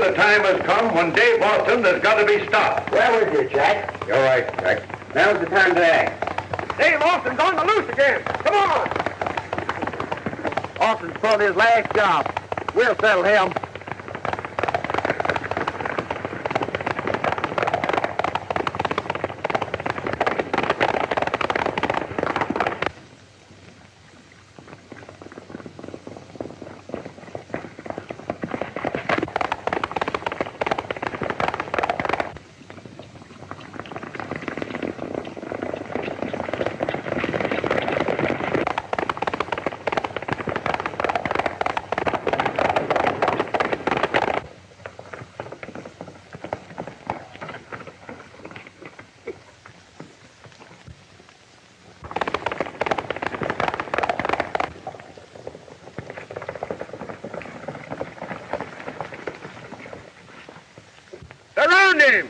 the time has come when Dave Austin has got to be stopped. Where was you, Jack? You're right, Jack. Now's the time to act. Dave Austin's on the loose again. Come on. Austin's pulled his last job. We'll settle him. Surround him!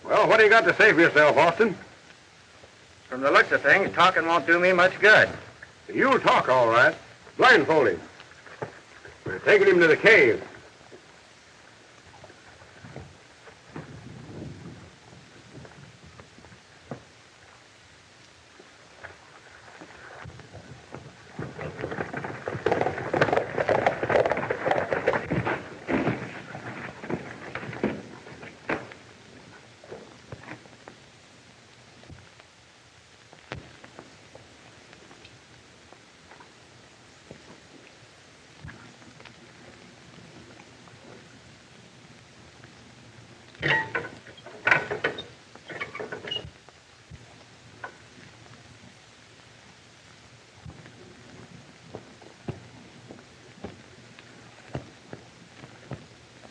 Well, what do you got to say for yourself, Austin? From the looks of things, talking won't do me much good. You'll talk, all right. Blindfold him. We're taking him to the cave.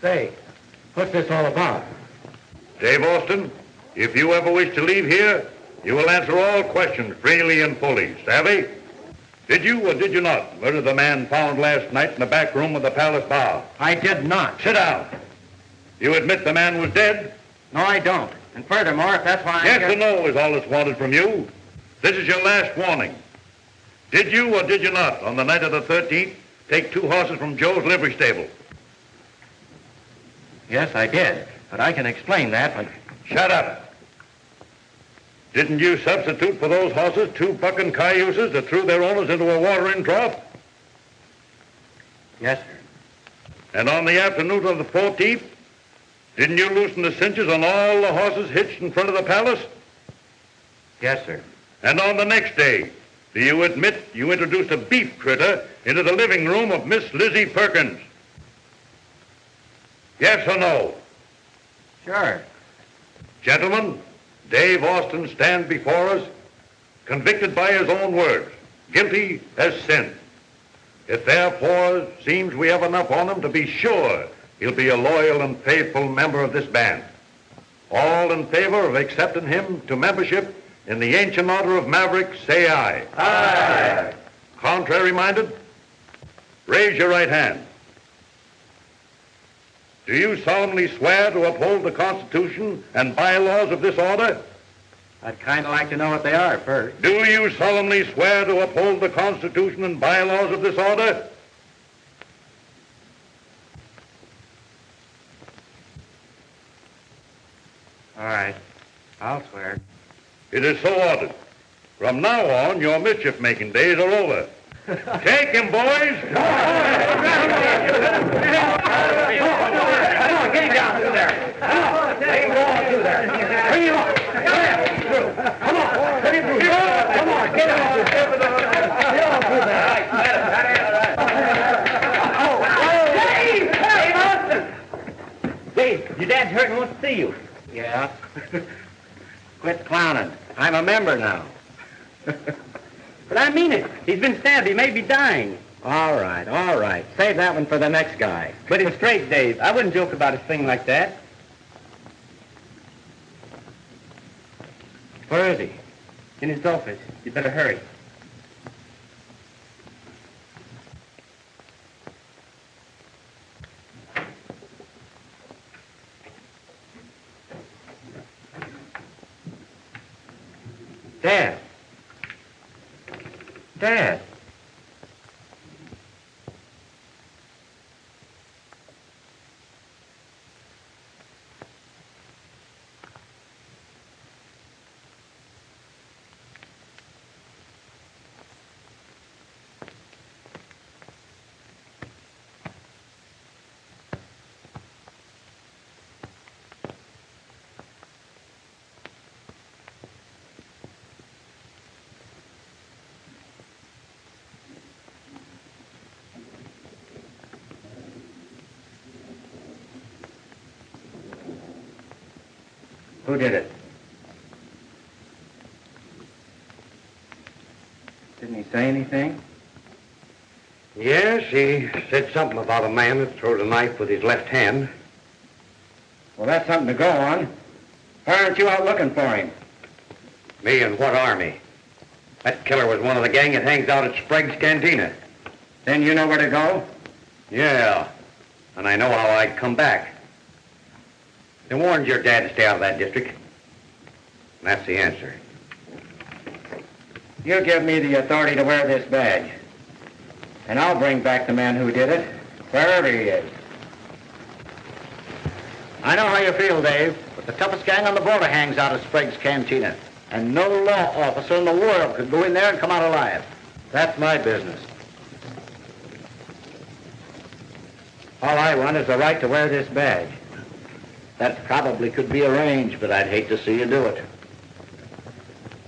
Say, what's this all about? Dave Austin, if you ever wish to leave here, you will answer all questions freely and fully. Savvy? Did you or did you not murder the man found last night in the back room of the Palace Bar? I did not. Sit down. You admit the man was dead? No, I don't. And furthermore, if that's why Yes or no is all that's wanted from you. This is your last warning. Did you or did you not, on the night of the 13th, take 2 horses from Joe's livery stable? Yes, I did. But I can explain that, but... Shut up. Didn't you substitute for those horses 2 bucking cayuses that threw their owners into a watering trough? Yes, sir. And on the afternoon of the 14th, didn't you loosen the cinches on all the horses hitched in front of the palace? Yes, sir. And on the next day, do you admit you introduced a beef critter into the living room of Miss Lizzie Perkins? Yes or no? Sure. Gentlemen, Dave Austin stands before us, convicted by his own words, guilty as sin. It therefore seems we have enough on him to be sure he'll be a loyal and faithful member of this band. All in favor of accepting him to membership in the Ancient Order of Mavericks, say aye. Aye. Contrary-minded? Raise your right hand. Do you solemnly swear to uphold the Constitution and bylaws of this order? I'd kind of like to know what they are first. Do you solemnly swear to uphold the Constitution and bylaws of this order? All right. I'll swear. It is so ordered. From now on, your mischief-making days are over. Take him, boys! Come on, get him down through there. Come on, let him go on through there. Bring him up. Come on, let him through. Come on, get him on through there. Get on through there. Dave, your dad's hurt and wants to see you. Yeah? Quit clowning. I'm a member now. But I mean it. He's been stabbed. He may be dying. All right. Save that one for the next guy. But it's straight, Dave. I wouldn't joke about a thing like that. Where is he? In his office. You better hurry. Dad. Dad. Who did it? Didn't he say anything? Yes, he said something about a man that throws a knife with his left hand. Well, that's something to go on. Why aren't you out looking for him? Me and what army? That killer was one of the gang that hangs out at Sprague's Cantina. Then you know where to go? Yeah, and I know how I'd come back. They warned your dad to stay out of that district. And that's the answer. You give me the authority to wear this badge. And I'll bring back the man who did it, wherever he is. I know how you feel, Dave, but the toughest gang on the border hangs out at Sprague's Cantina. And no law officer in the world could go in there and come out alive. That's my business. All I want is the right to wear this badge. That probably could be arranged, but I'd hate to see you do it.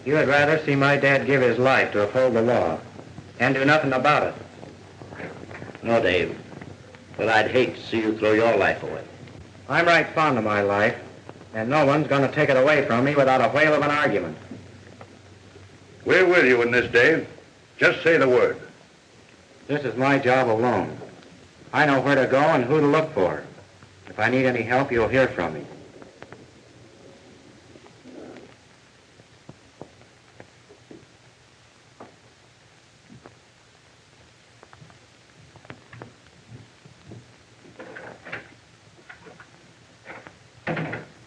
You'd rather see my dad give his life to uphold the law and do nothing about it. No, Dave, but I'd hate to see you throw your life away. I'm right fond of my life, and no one's going to take it away from me without a whale of an argument. We're with you in this, Dave. Just say the word. This is my job alone. I know where to go and who to look for. If I need any help, you'll hear from me.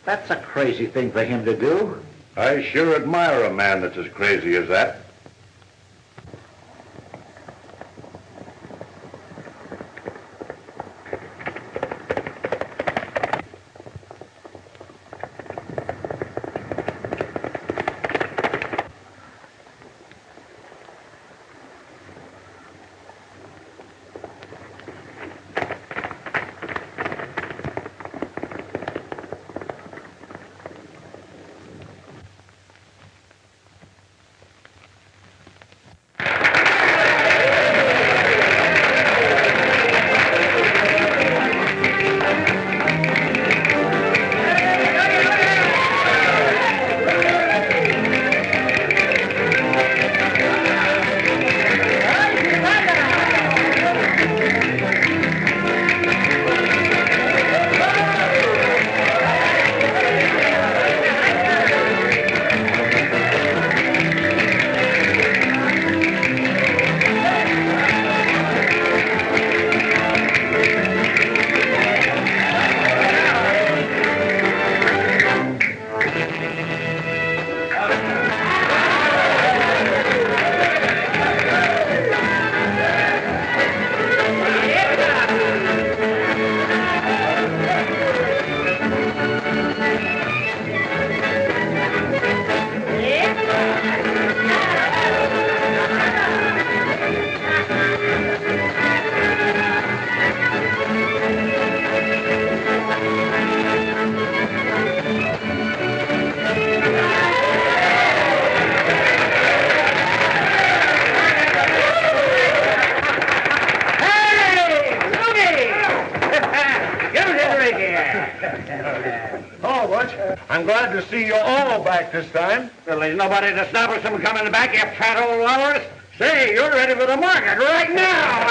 That's a crazy thing for him to do. I sure admire a man that's as crazy as that. Yeah. Oh, Butch, I'm glad to see you all back this time. Well, there's nobody to stop us from coming back, you fat old walrus. Say, you're ready for the market right now.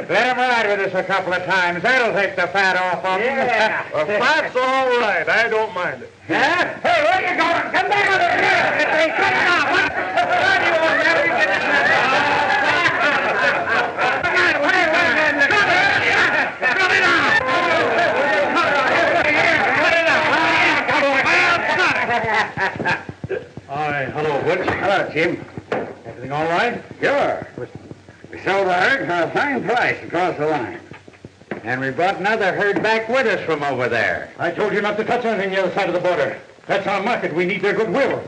Let him ride with us a couple of times. That'll take the fat off of him. Yeah. Well, fat's all right. I don't mind it. Huh? Hey, where you going? Come back over here. Hey, cut it off. What do you want, man? Cut it off. Hi, hello, Butch. Hello, Jim. Everything all right? Sure. We sold the herd for a fine price across the line. And we brought another herd back with us from over there. I told you not to touch anything the other side of the border. That's our market. We need their goodwill.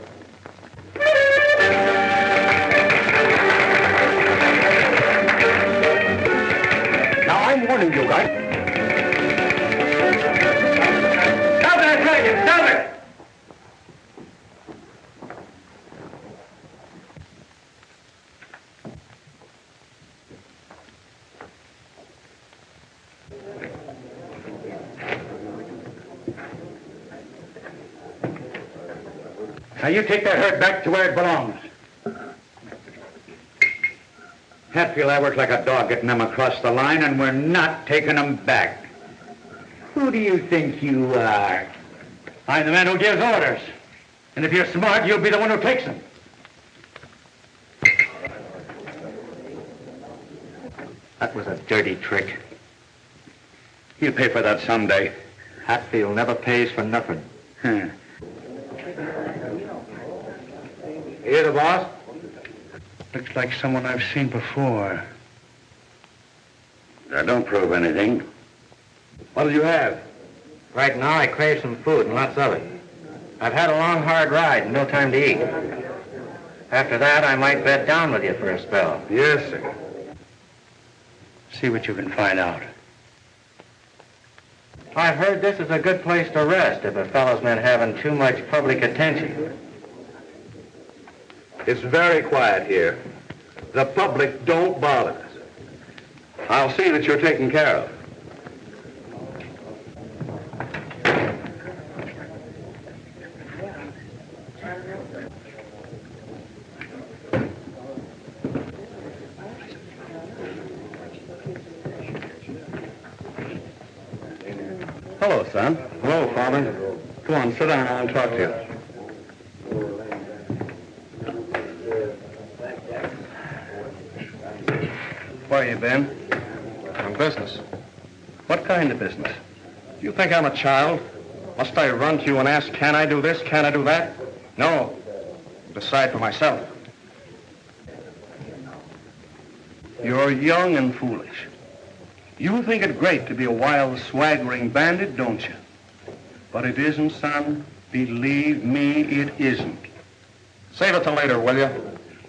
Now, I'm warning you, right? Stop that dragon! Stop it! Now, you take that herd back to where it belongs. Hatfield, I worked like a dog getting them across the line, and we're not taking them back. Who do you think you are? I'm the man who gives orders. And if you're smart, you'll be the one who takes them. That was a dirty trick. You'll pay for that someday. Hatfield never pays for nothing. Hmm. You the boss? Looks like someone I've seen before. That don't prove anything. What'll you have? Right now, I crave some food and lots of it. I've had a long, hard ride and no time to eat. After that, I might bed down with you for a spell. Yes, sir. See what you can find out. I've heard this is a good place to rest if a fellow's been having too much public attention. It's very quiet here. The public don't bother us. I'll see that you're taken care of. Hello, son. Hello, Father. Come on, sit down. I want to talk to you. Where you been? On business. What kind of business? Do you think I'm a child? Must I run to you and ask, can I do this, can I do that? No. Decide for myself. You're young and foolish. You think it great to be a wild, swaggering bandit, don't you? But it isn't, son. Believe me, it isn't. Save it till later, will you?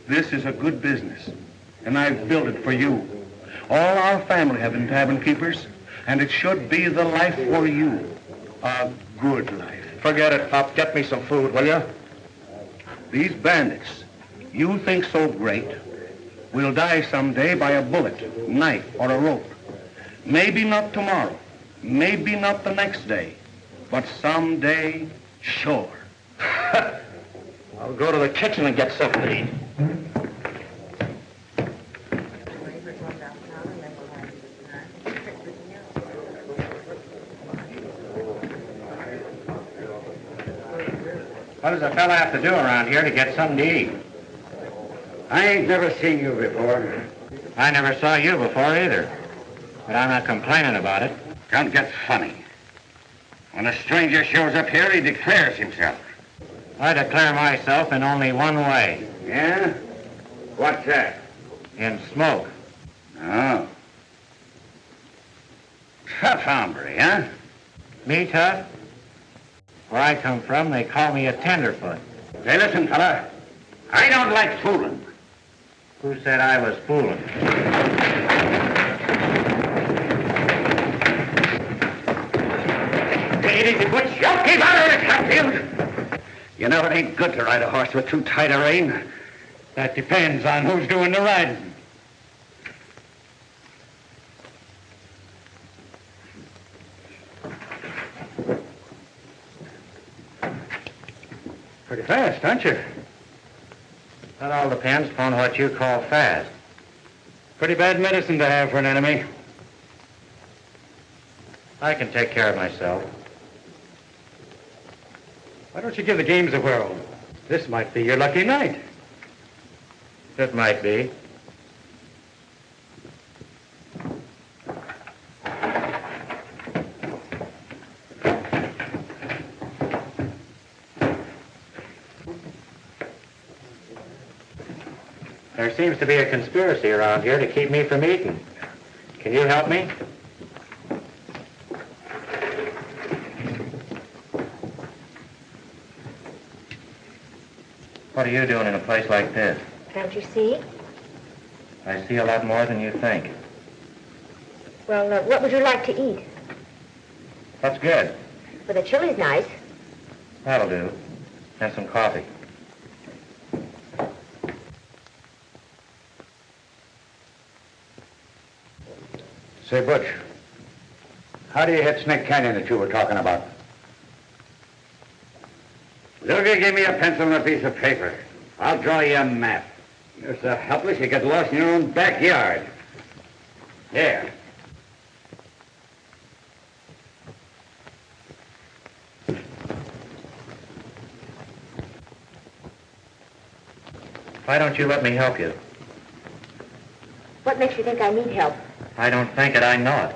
This is a good business, and I've built it for you. All our family have been tavern keepers, and it should be the life for you. A good life. Forget it, Pop. Get me some food, will you? These bandits, you think so great, will die someday by a bullet, knife, or a rope. Maybe not tomorrow, maybe not the next day, but someday, sure. I'll go to the kitchen and get something to eat. What does a fella have to do around here to get something to eat? I ain't never seen you before. I never saw you before either. But I'm not complaining about it. Don't get funny. When a stranger shows up here, he declares himself. I declare myself in only one way. Yeah? What's that? In smoke. Oh. Tough hombre, huh? Me tough? Where I come from, they call me a tenderfoot. Say, listen, fella. I don't like fooling. Who said I was fooling? Take it easy, Butch. You keep out of it, Hatfield. You know it ain't good to ride a horse with too tight a rein. That depends on who's doing the riding. Pretty fast, aren't you? That all depends upon what you call fast. Pretty bad medicine to have for an enemy. I can take care of myself. Why don't you give the games a whirl? This might be your lucky night. It might be. There seems to be a conspiracy around here to keep me from eating. Can you help me? What are you doing in a place like this? Can't you see? I see a lot more than you think. Well, what would you like to eat? That's good. Well, the chili's nice. That'll do. And some coffee. Say, Butch, how do you hit Snake Canyon that you were talking about? Look, give me a pencil and a piece of paper. I'll draw you a map. You're so helpless you get lost in your own backyard. Here. Why don't you let me help you? What makes you think I need help? I don't think it, I know it.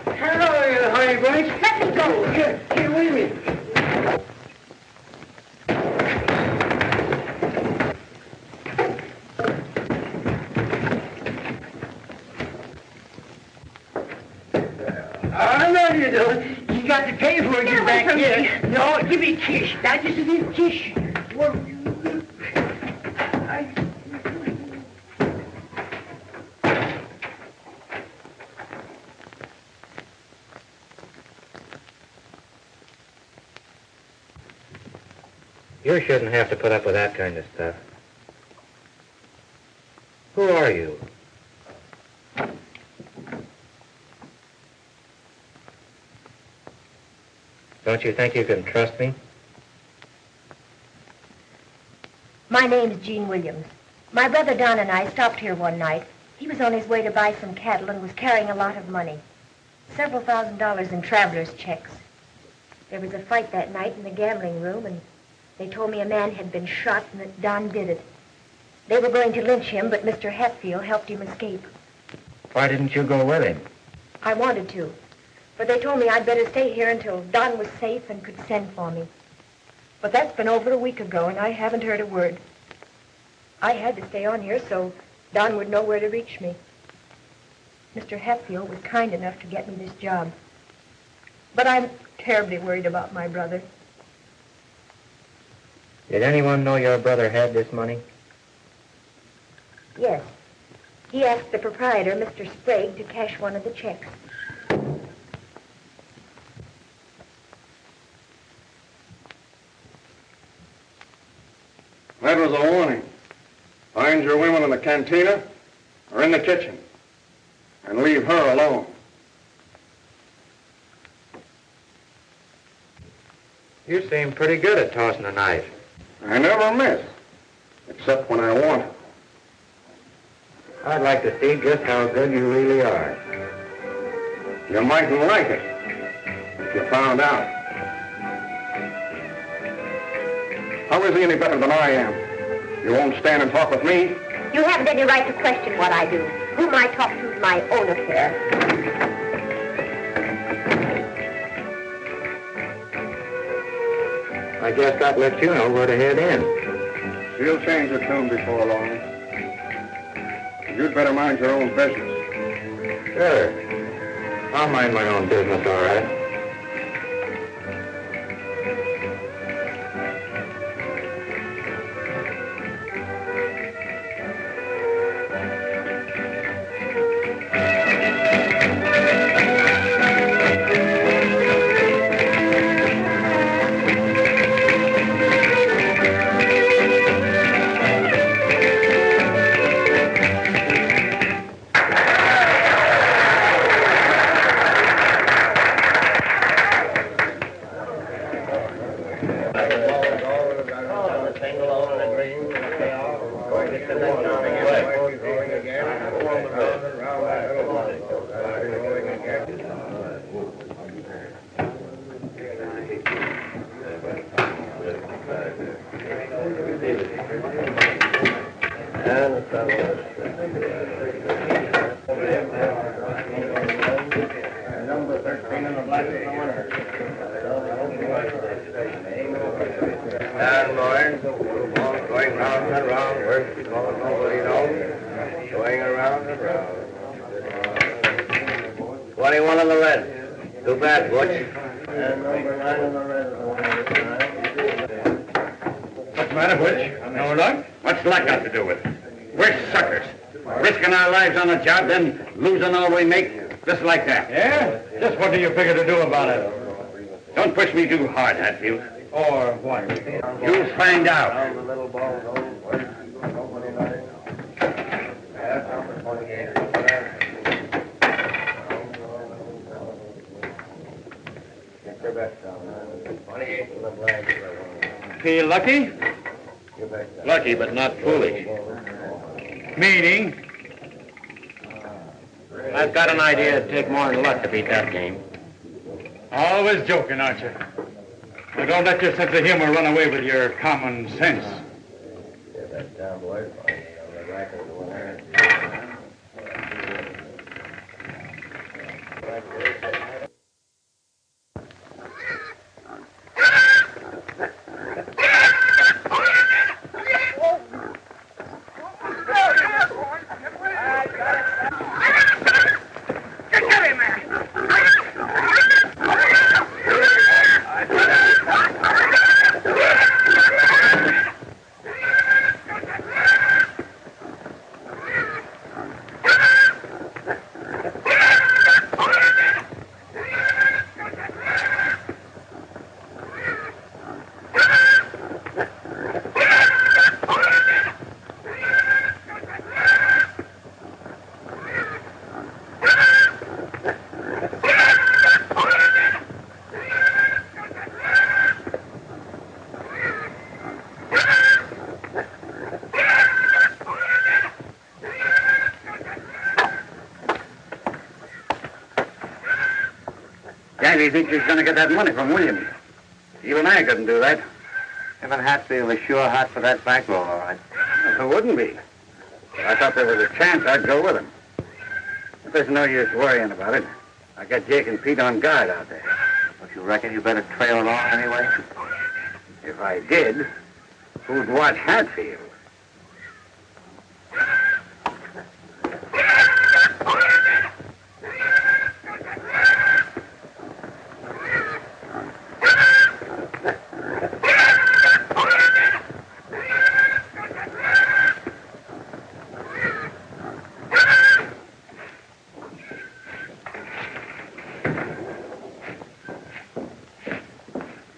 Hello, you honey bunch. Let me go. Here, wait a minute. I know you do. You got to pay for it, Get you away back from here. No, give me a kiss. Now, just a little kiss. Well, You shouldn't have to put up with that kind of stuff. Who are you? Don't you think you can trust me? My name's Jean Williams. My brother Don and I stopped here one night. He was on his way to buy some cattle and was carrying a lot of money. Several $1,000s in traveler's checks. There was a fight that night in the gambling room, and they told me a man had been shot and that Don did it. They were going to lynch him, but Mr. Hatfield helped him escape. Why didn't you go with him? I wanted to, but they told me I'd better stay here until Don was safe and could send for me. But that's been over a week ago, and I haven't heard a word. I had to stay on here so Don would know where to reach me. Mr. Hatfield was kind enough to get me this job. But I'm terribly worried about my brother. Did anyone know your brother had this money? Yes. He asked the proprietor, Mr. Sprague, to cash one of the checks. That was a warning. Find your women in the cantina or in the kitchen and leave her alone. You seem pretty good at tossing a knife. I never miss, except when I want it. I'd like to see just how good you really are. You mightn't like it if you found out. How is he any better than I am? You won't stand and talk with me? You haven't any right to question what I do. Whom I talk to is my own affair. I guess that lets you know where to head in. She'll change her tune before long. You'd better mind your own business. Sure. I'll mind my own business, all right. Number 13 in the black is the winner. And boys, going round and round, where's the ball? Nobody knows. Going around and round. 21 in the red. Too bad, Butch. And number 9 in the red is the winner. What's the matter, Butch? No luck? What's luck got to do with it? We're suckers. Risking our lives on a job, then losing all we make, just like that. Yeah? Just what do you figure to do about it? Don't push me too hard, Hatfield. Or what? You'll find out. Down the little ball goes. Where's nobody knows. That's number 28. Get your best down there. 28 in the black. Feel lucky? Your best down. Lucky, but not foolish. Meaning? I've got an idea it'd take more than luck to beat that game. Always joking, aren't you? Now, don't let your sense of humor run away with your common sense. Get that down, boys. On the rack is the winner. He thinks he's going to get that money from Williams. Even I couldn't do that. Him and Hatfield are sure hot for that bankroll, all right. Who wouldn't be? I thought there was a chance I'd go with him. But there's no use worrying about it. I got Jake and Pete on guard out there. Don't you reckon you better trail along anyway? If I did, who'd watch Hatfield?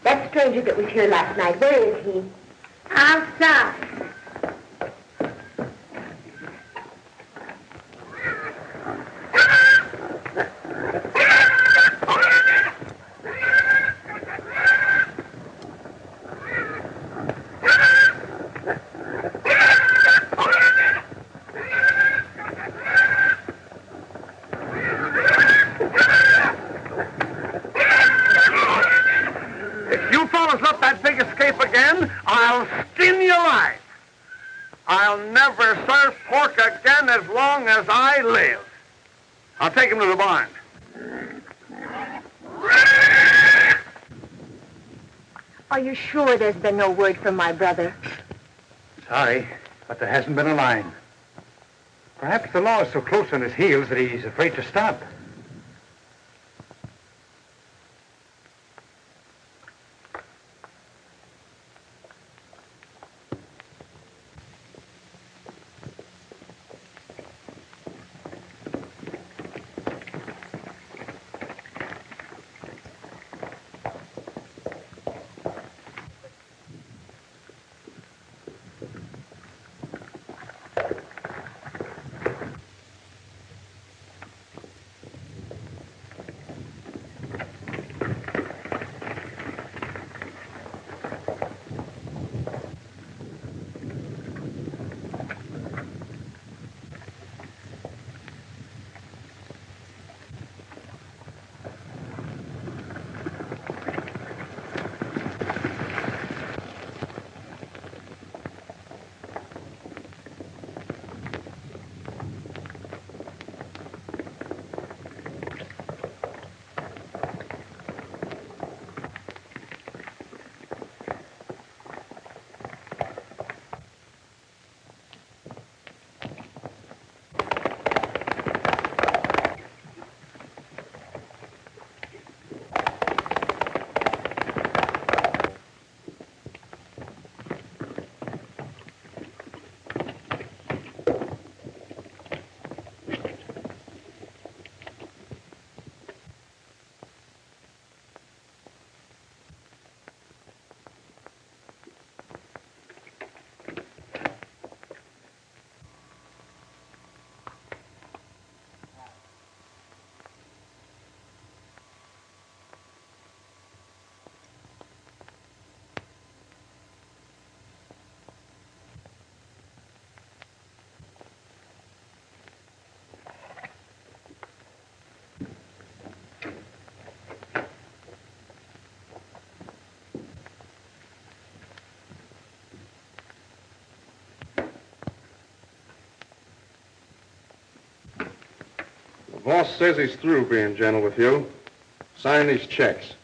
That stranger that was here last night, where is he? Outside. I'll skin you alive. I'll never serve pork again as long as I live. I'll take him to the barn. Are you sure there's been no word from my brother? Sorry, but there hasn't been a line. Perhaps the law is so close on his heels that he's afraid to stop. Boss says he's through being gentle with you. Sign these checks.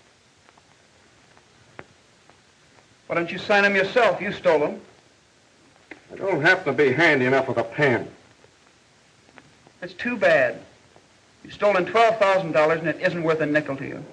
Why don't you sign them yourself? You stole them. I don't happen to be handy enough with a pen. It's too bad. You've stolen $12,000 and it isn't worth a nickel to you.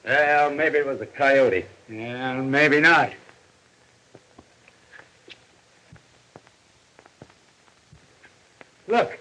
Well, maybe it was a coyote. Yeah, maybe not. Look.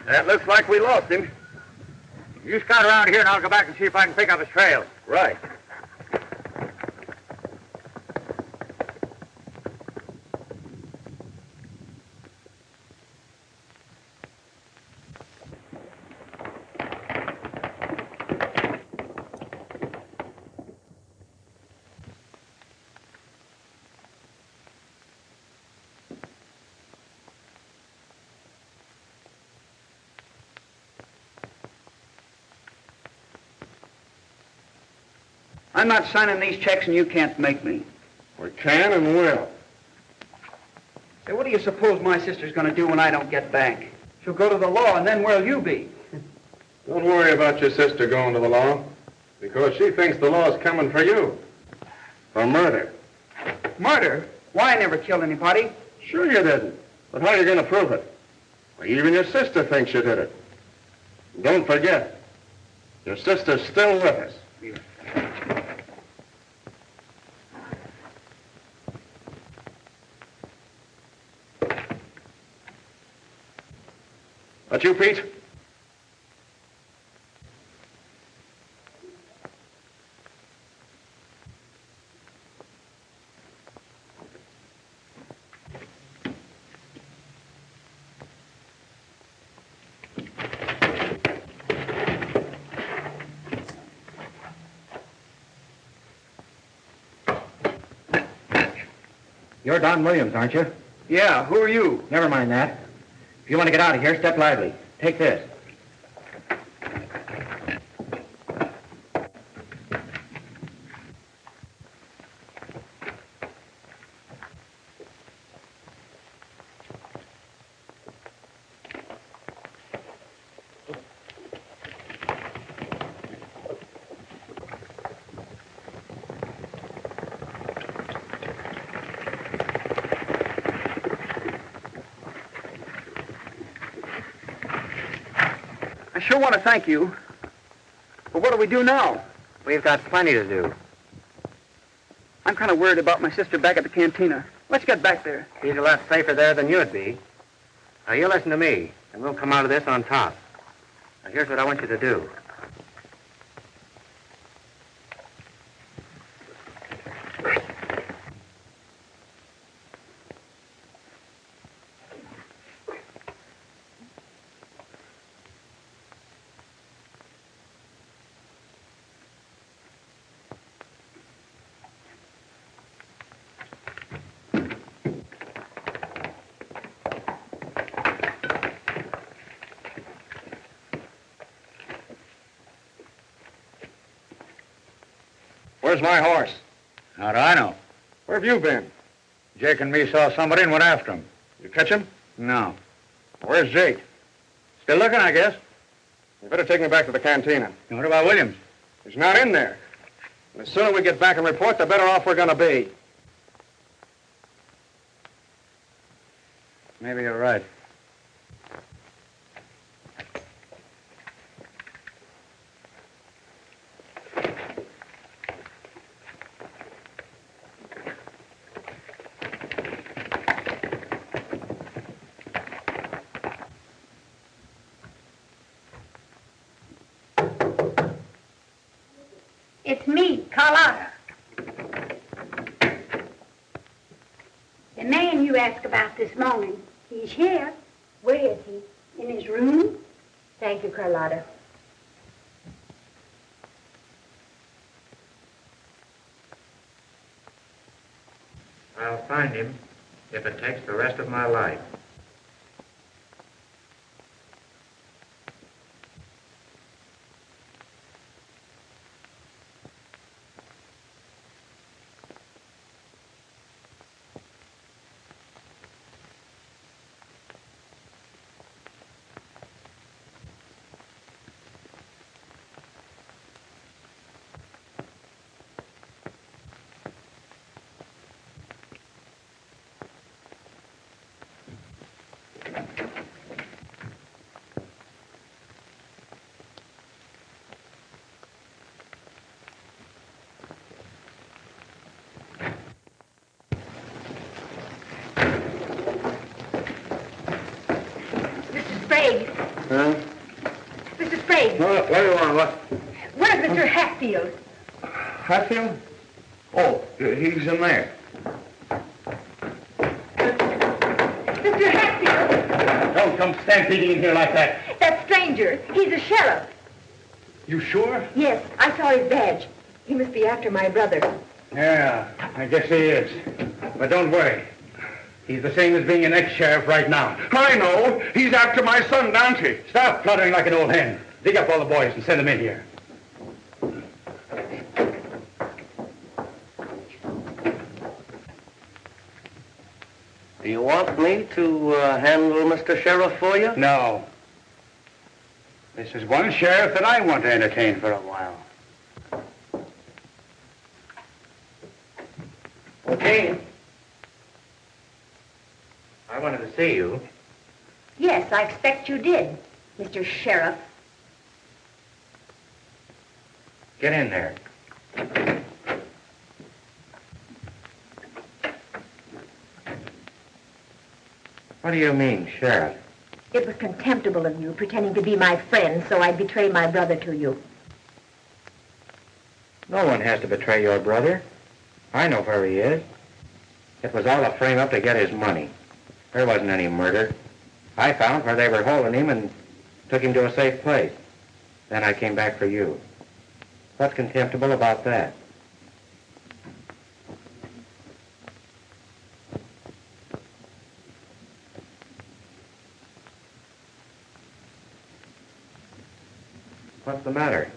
That looks like we lost him. You scout around here and I'll go back and see if I can pick up his trail. Right. I'm not signing these checks and you can't make me. We can and will. Say, what do you suppose my sister's going to do when I don't get back? She'll go to the law, and then where'll you be? Don't worry about your sister going to the law, because she thinks the law's coming for you. For murder. Murder? Why, I never killed anybody. Sure you didn't. But how are you going to prove it? Well, even your sister thinks you did it. Don't forget, your sister's still with us. That you, Pete? You're Don Williams, aren't you? Yeah, who are you? Never mind that. If you want to get out of here, step lively. Take this. I sure want to thank you. But what do we do now? We've got plenty to do. I'm kind of worried about my sister back at the cantina. Let's get back there. She's a lot safer there than you'd be. Now, you listen to me, and we'll come out of this on top. Now, here's what I want you to do. Where's my horse? How do I know? Where have you been? Jake and me saw somebody and went after him. You catch him? No. Where's Jake? Still looking, I guess. You better take me back to the cantina. And what about Williams? He's not in there. And the sooner we get back and report, the better off we're going to be. Maybe you're right. It's me, Carlotta. The man you asked about this morning, he's here. Where is he? In his room? Thank you, Carlotta. I'll find him if it takes the rest of my life. Sprague. Huh? Mr. Sprague. What do you want? What? Where's Mr. Hatfield? Hatfield? Oh, he's in there. Mr. Hatfield! Don't come stampeding in here like that. That stranger. He's a sheriff. You sure? Yes, I saw his badge. He must be after my brother. Yeah, I guess he is. But don't worry. He's the same as being an ex-sheriff right now. I know. He's after my son, Dante. Stop fluttering like an old hen. Dig up all the boys and send them in here. Do you want me to handle Mr. Sheriff for you? No. This is one sheriff that I want to entertain for a while. Okay. I wanted to see you. Yes, I expect you did, Mr. Sheriff. Get in there. What do you mean, Sheriff? It was contemptible of you, pretending to be my friend, so I'd betray my brother to you. No one has to betray your brother. I know where he is. It was all a frame-up to get his money. There wasn't any murder. I found where they were holding him and took him to a safe place. Then I came back for you. What's contemptible about that? What's the matter?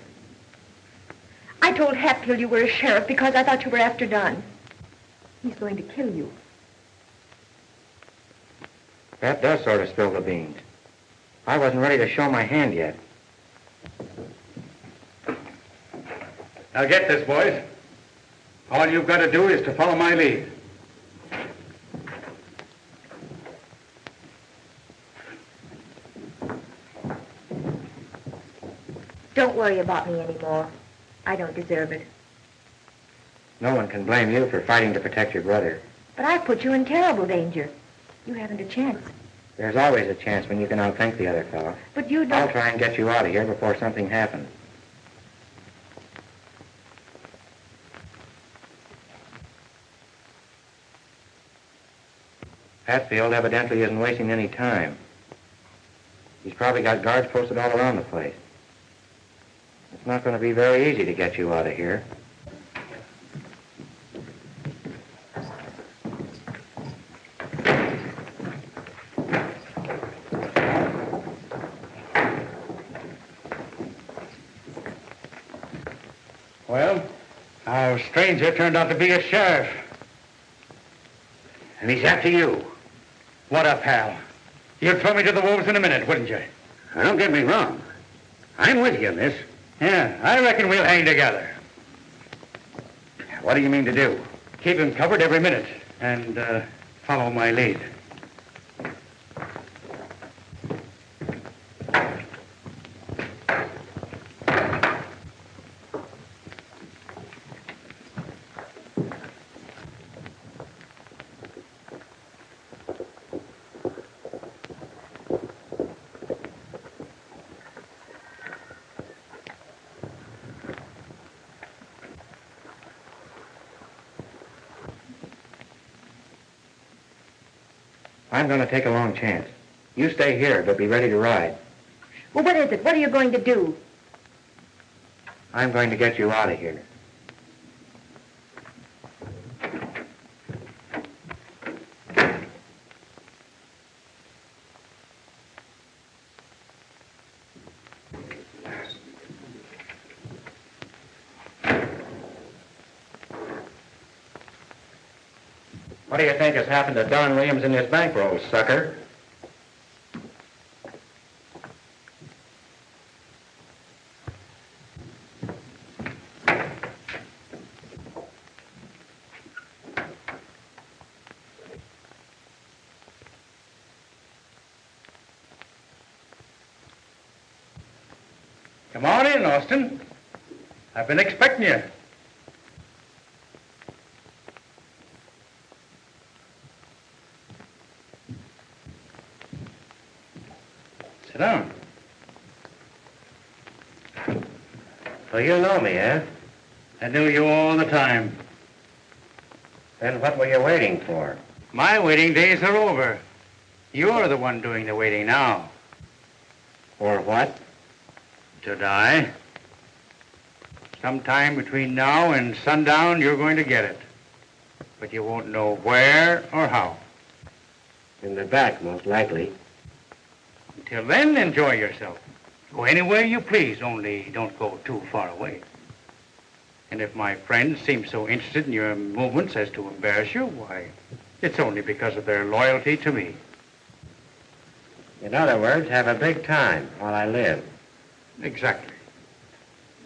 I told Hatfield you were a sheriff because I thought you were after Don. He's going to kill you. That does sort of spill the beans. I wasn't ready to show my hand yet. Now get this, boys. All you've got to do is to follow my lead. Don't worry about me anymore. I don't deserve it. No one can blame you for fighting to protect your brother. But I've put you in terrible danger. You haven't a chance. There's always a chance when you can outthink the other fellow. But you I'll don't... try and get you out of here before something happens. Hatfield evidently isn't wasting any time. He's probably got guards posted all around the place. It's not going to be very easy to get you out of here. Well, how No stranger turned out to be a sheriff. And he's after you. What a pal. You'd throw me to the wolves in a minute, wouldn't you? Now, don't get me wrong. I'm with you in this. Yeah, I reckon we'll hang together. What do you mean to do? Keep him covered every minute and follow my lead. I'm going to take a long chance. You stay here, but be ready to ride. Well, what is it? What are you going to do? I'm going to get you out of here. What do you think has happened to Don Williams and his bankroll, sucker? Come on in, Austin. I've been expecting you. Sit down. So you know me, eh? I knew you all the time. Then what were you waiting for? My waiting days are over. You're the one doing the waiting now. For what? To die. Sometime between now and sundown, you're going to get it. But you won't know where or how. In the back, most likely. Until then, enjoy yourself. Go anywhere you please, only don't go too far away. And if my friends seem so interested in your movements as to embarrass you, why, it's only because of their loyalty to me. In other words, have a big time while I live. Exactly.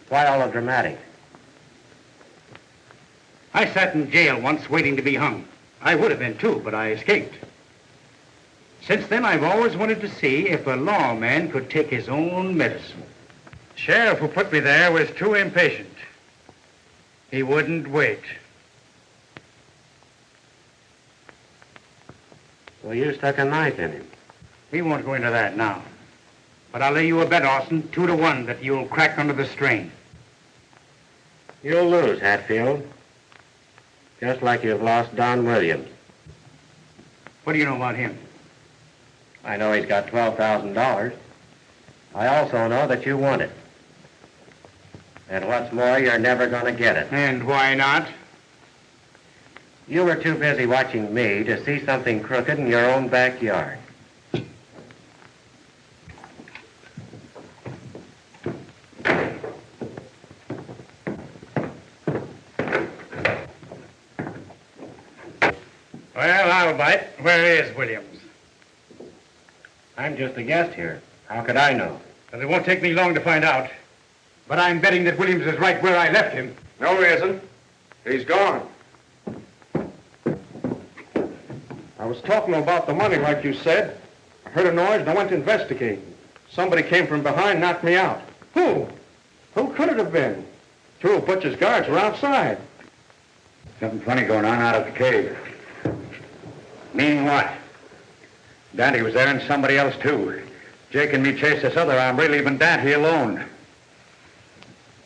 Why all the dramatic? I sat in jail once waiting to be hung. I would have been too, but I escaped. Since then, I've always wanted to see if a lawman could take his own medicine. The sheriff who put me there was too impatient. He wouldn't wait. Well, you stuck a knife in him. We won't go into that now. But I'll lay you a bet, Austin, 2-1, that you'll crack under the strain. You'll lose, Hatfield. Just like you've lost Don Williams. What do you know about him? I know he's got $12,000. I also know that you want it. And what's more, you're never going to get it. And why not? You were too busy watching me to see something crooked in your own backyard. Well, I'll bite. Where is Williams? I'm just a guest here. How could I know? Well, it won't take me long to find out. But I'm betting that Williams is right where I left him. No, he isn't. He's gone. I was talking about the money, like you said. I heard a noise and I went to investigate. Somebody came from behind and knocked me out. Who? Who could it have been? 2 of Butcher's guards were outside. Something funny going on out at the cave. Meaning what? Dante was there and somebody else, too. Jake and me chased this other hombre, leaving Dante alone.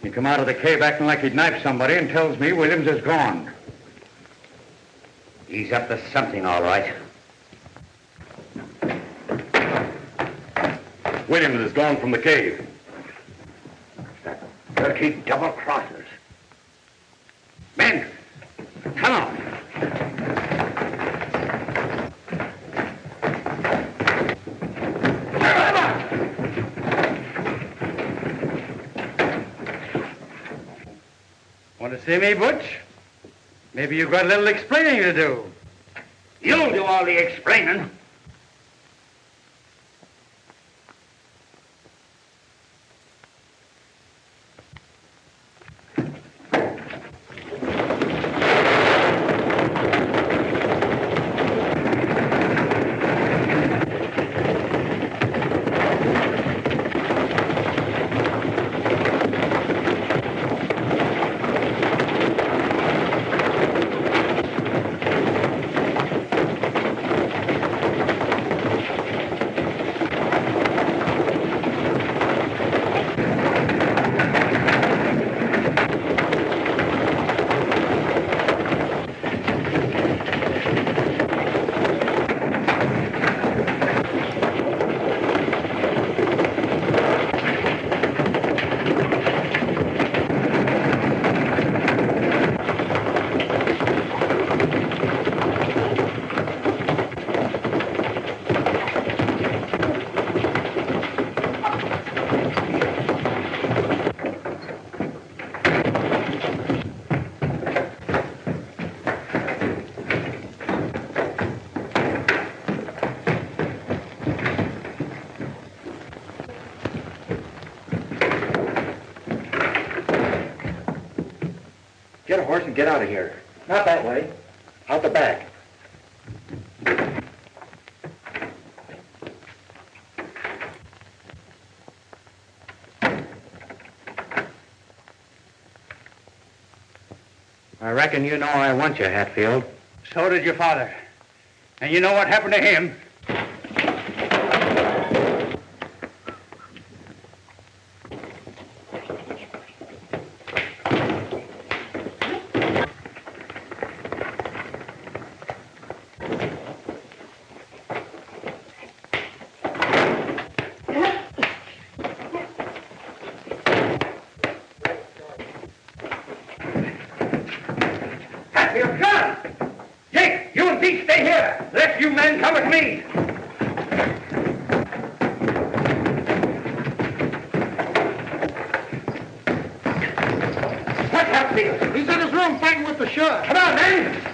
He come out of the cave acting like he'd knifed somebody and tells me Williams is gone. He's up to something, all right. Williams is gone from the cave. 30 double-crossers. Men, come on. Want to See me, Butch? Maybe you've got a little explaining to do. You'll do all the explaining. Get a horse and get out of here. Not that way. Out the back. I reckon you know I want you, Hatfield. So did your father. And you know what happened to him? Hatfield, John! Jake, you and Pete stay here. The rest of you men come with me. What's Hatfield? He's in his room fighting with the sheriff. Come on, men!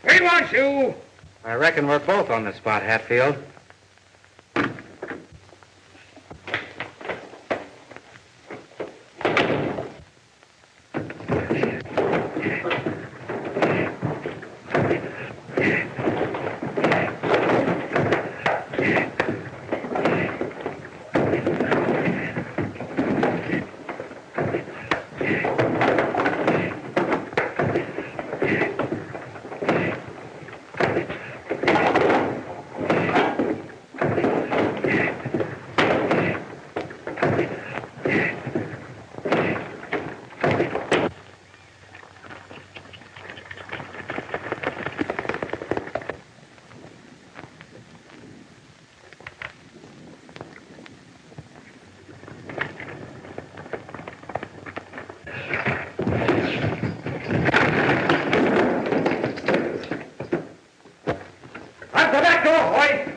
We want you. I reckon we're both on the spot, Hatfield. Out the back door, boy!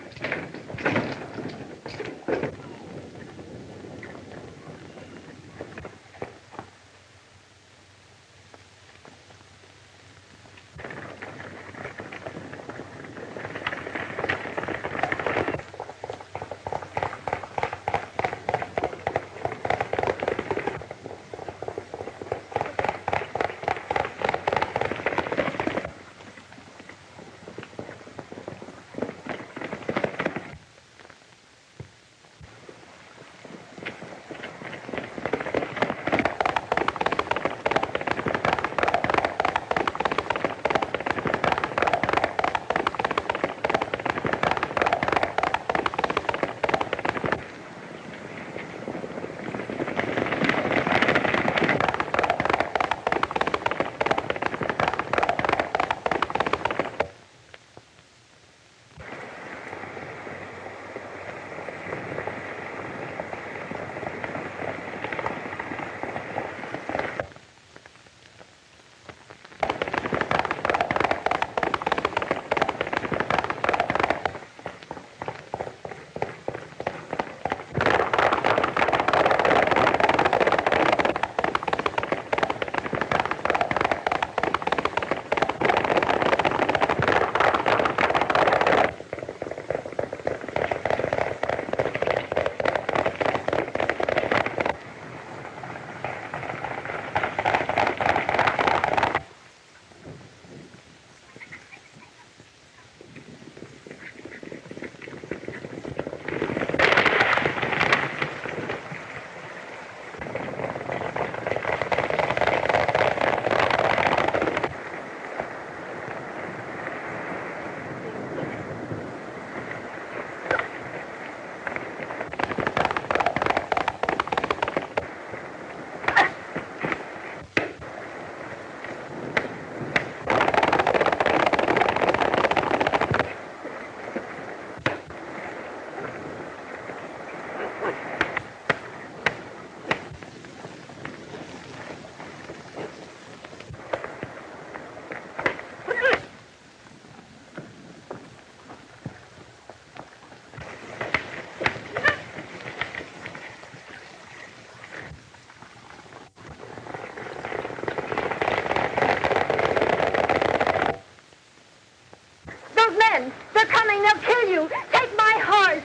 men. They're coming. They'll kill you. Take my horse.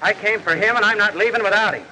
I came for him, and I'm not leaving without him.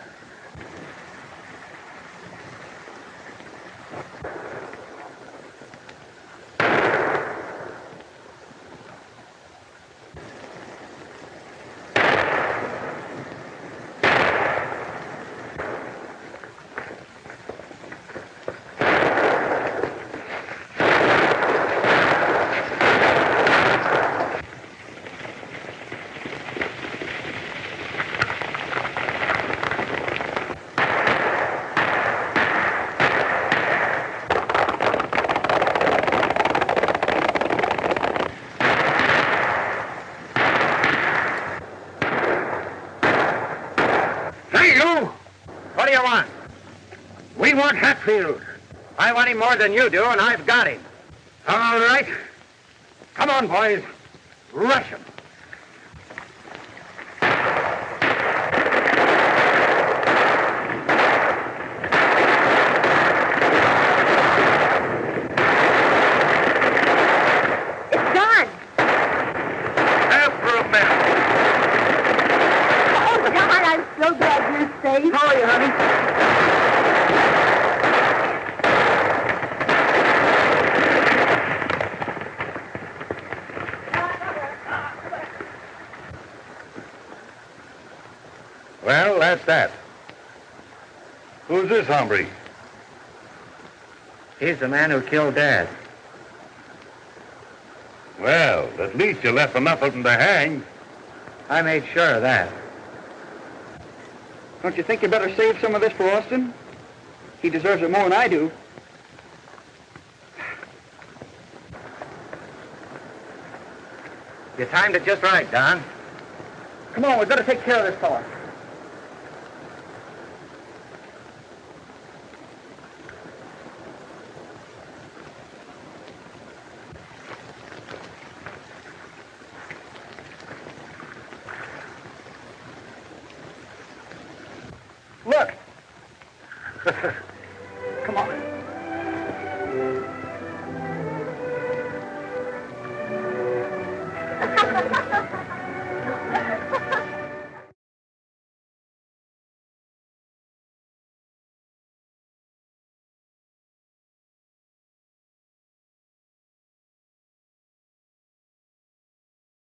What do you want? We want Hatfield. I want him more than you do, and I've got him. All right. Come on, boys. Rush him. It's gone. After a man. Oh, God, I'm so glad you're safe. How are you, honey? Well, that's that. Who's this hombre? He's the man who killed Dad. Well, at least you left enough of him to hang. I made sure of that. Don't you think you better save some of this for Austin? He deserves it more than I do. You timed it just right, Don. Come on, we've got to take care of this fella. Look. Come on.